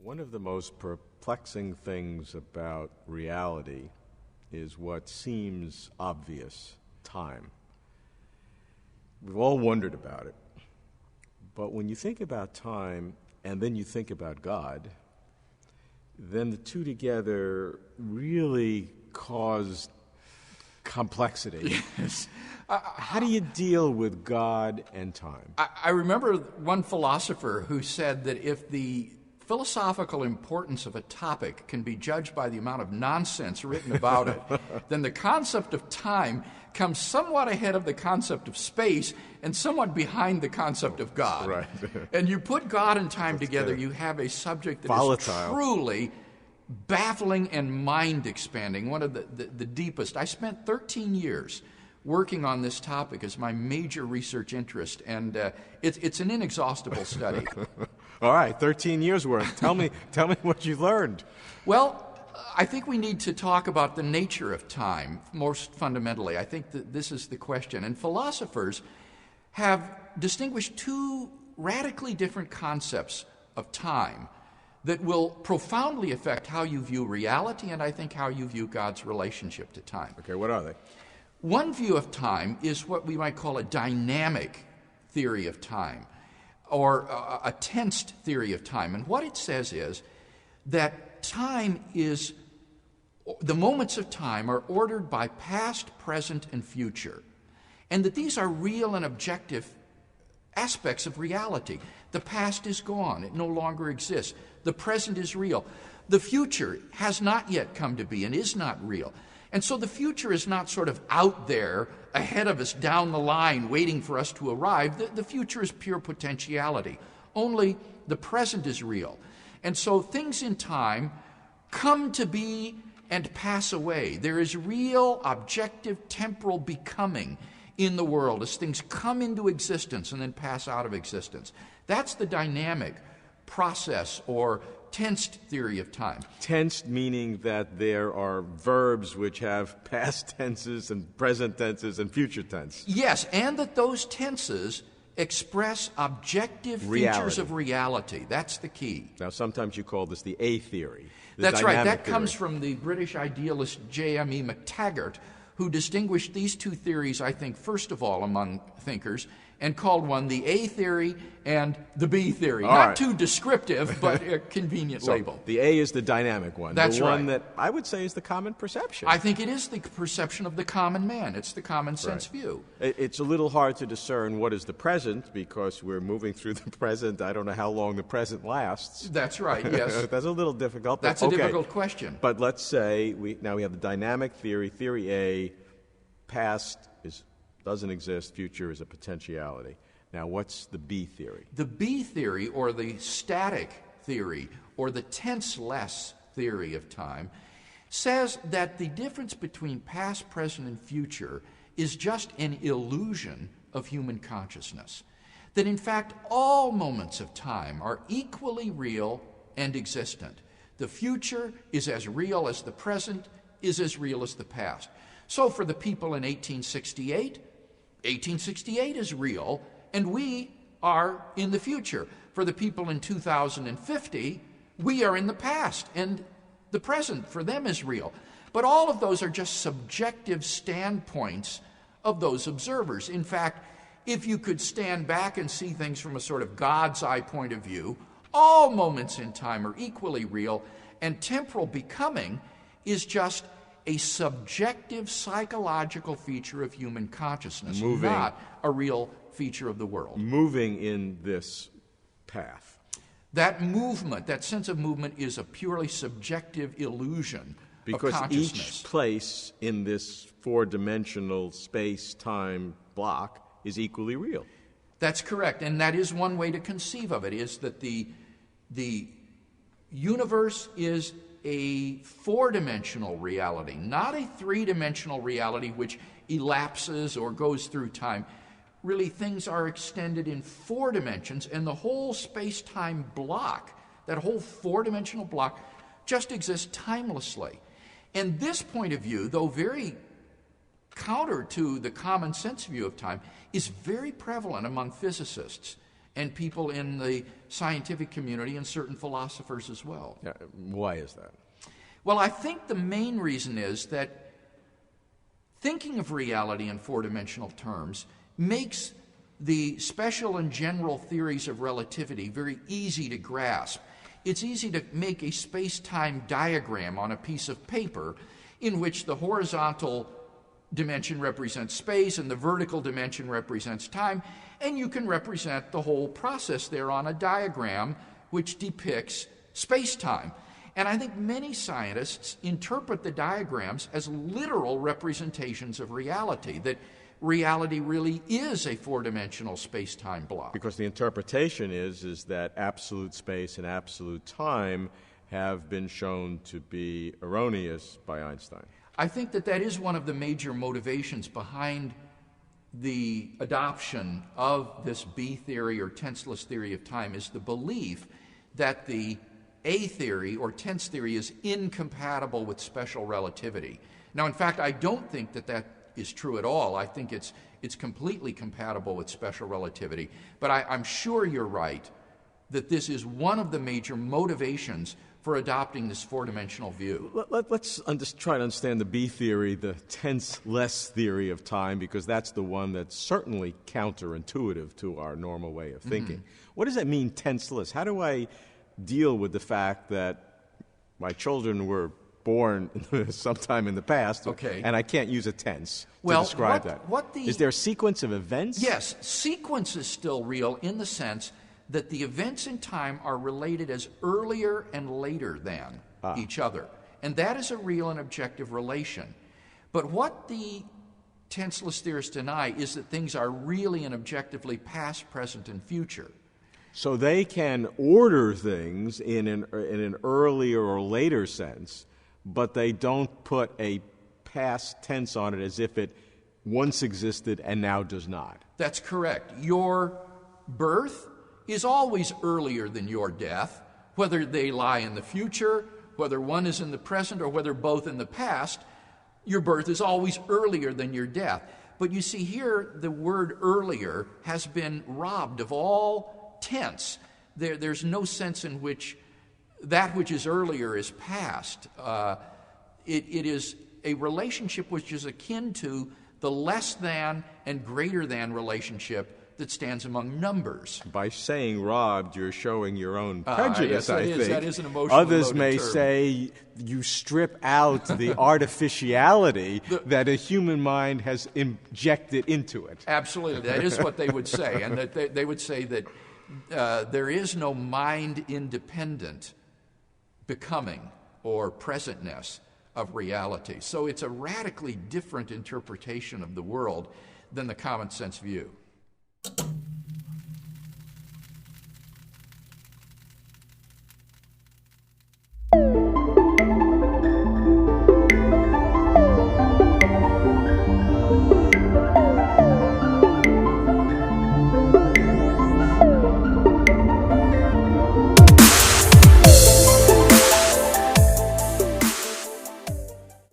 One of the most perplexing things about reality is what seems obvious: time. We've all wondered about it. But when you think about time and then you think about God, then the two together really cause complexity. Yes. How do you deal with God and time? I remember one philosopher who said that if the philosophical importance of a topic can be judged by the amount of nonsense written about it, then the concept of time comes somewhat ahead of the concept of space and somewhat behind the concept of God. Right. And you put God and time That's together, good. you have a subject that Volatile. is truly baffling and mind-expanding, one of the deepest. I spent 13 years working on this topic as my major research interest, and it's an inexhaustible study. All right, 13 years worth. Tell me what you learned. Well, I think we need to talk about the nature of time most fundamentally. I think that this is the question. And philosophers have distinguished two radically different concepts of time that will profoundly affect how you view reality and I think how you view God's relationship to time. Okay, what are they? One view of time is what we might call a dynamic theory of time, or a tensed theory of time. And what it says is that the moments of time are ordered by past, present, and future, and that these are real and objective aspects of reality. The past is gone. It no longer exists. The present is real. The future has not yet come to be and is not real. And so the future is not sort of out there ahead of us down the line waiting for us to arrive. The future is pure potentiality. Only the present is real. And so things in time come to be and pass away. There is real, objective, temporal becoming in the world as things come into existence and then pass out of existence. That's the dynamic process or tensed theory of time. Tensed meaning that there are verbs which have past tenses and present tenses and future tense. Yes, and that those tenses express objective features of reality. That's the key. Now, sometimes you call this the A theory. That's right. That theory. comes from the British idealist J.M.E. McTaggart, who distinguished these two theories, I think, first of all among thinkers, and called one the A theory and the B theory. All Not right. too descriptive, but a convenient label. The A is the dynamic one. That's the one right. that I would say is the common perception. I think it is the perception of the common man. It's the common sense view. It's a little hard to discern what is the present because we're moving through the present. I don't know how long the present lasts. That's right, yes. That's a little difficult. That's a difficult question. But let's say now we have the dynamic theory. Theory A, past doesn't exist, future is a potentiality. Now, what's the B theory? The B theory, or the static theory, or the tenseless theory of time, says that the difference between past, present, and future is just an illusion of human consciousness. That in fact, all moments of time are equally real and existent. The future is as real as the present, is as real as the past. So for the people in 1868 is real, and we are in the future. For the people in 2050, we are in the past, and the present for them is real. But all of those are just subjective standpoints of those observers. In fact, if you could stand back and see things from a sort of God's eye point of view, all moments in time are equally real, and temporal becoming is just a subjective psychological feature of human consciousness, not a real feature of the world. Moving in this path. That movement, that sense of movement, is a purely subjective illusion of consciousness. Because each place in this four-dimensional space-time block is equally real. That's correct, and that is one way to conceive of it, is that the universe is a four-dimensional reality, not a three-dimensional reality which elapses or goes through time. Really, things are extended in four dimensions, and the whole space-time block, that whole four-dimensional block, just exists timelessly. And this point of view, though very counter to the common sense view of time, is very prevalent among physicists and people in the scientific community and certain philosophers as well. Yeah, why is that? Well, I think the main reason is that thinking of reality in four-dimensional terms makes the special and general theories of relativity very easy to grasp. It's easy to make a space-time diagram on a piece of paper in which the horizontal dimension represents space and the vertical dimension represents time, and you can represent the whole process there on a diagram which depicts space-time. And I think many scientists interpret the diagrams as literal representations of reality, that reality really is a four-dimensional space-time block. Because the interpretation is that absolute space and absolute time have been shown to be erroneous by Einstein. I think that that is one of the major motivations behind the adoption of this B theory or tenseless theory of time, is the belief that the A theory or tense theory is incompatible with special relativity. Now, in fact, I don't think that that is true at all. I think it's completely compatible with special relativity. But I'm sure you're right that this is one of the major motivations for adopting this four-dimensional view. Let's try to understand the B theory, the tense-less theory of time, because that's the one that's certainly counterintuitive to our normal way of thinking. What does that mean, tenseless? How do I deal with the fact that my children were born sometime in the past, and I can't use a tense to describe that? Is there a sequence of events? Yes, sequence is still real in the sense that the events in time are related as earlier and later than each other. And that is a real and objective relation. But what the tenseless theorists deny is that things are really and objectively past, present, and future. So they can order things in an earlier or later sense, but they don't put a past tense on it as if it once existed and now does not. That's correct. Your birth is always earlier than your death, whether they lie in the future, whether one is in the present, or whether both in the past. Your birth is always earlier than your death. But you see here, the word earlier has been robbed of all tense. There's no sense in which that which is earlier is past. It is a relationship which is akin to the less than and greater than relationship that stands among numbers. By saying robbed, you're showing your own prejudice, yes, I think. That is an emotionally Others may term. say you strip out the artificiality that a human mind has injected into it. Absolutely. That is what they would say. And that they would say that there is no mind-independent becoming or presentness of reality. So it's a radically different interpretation of the world than the common sense view.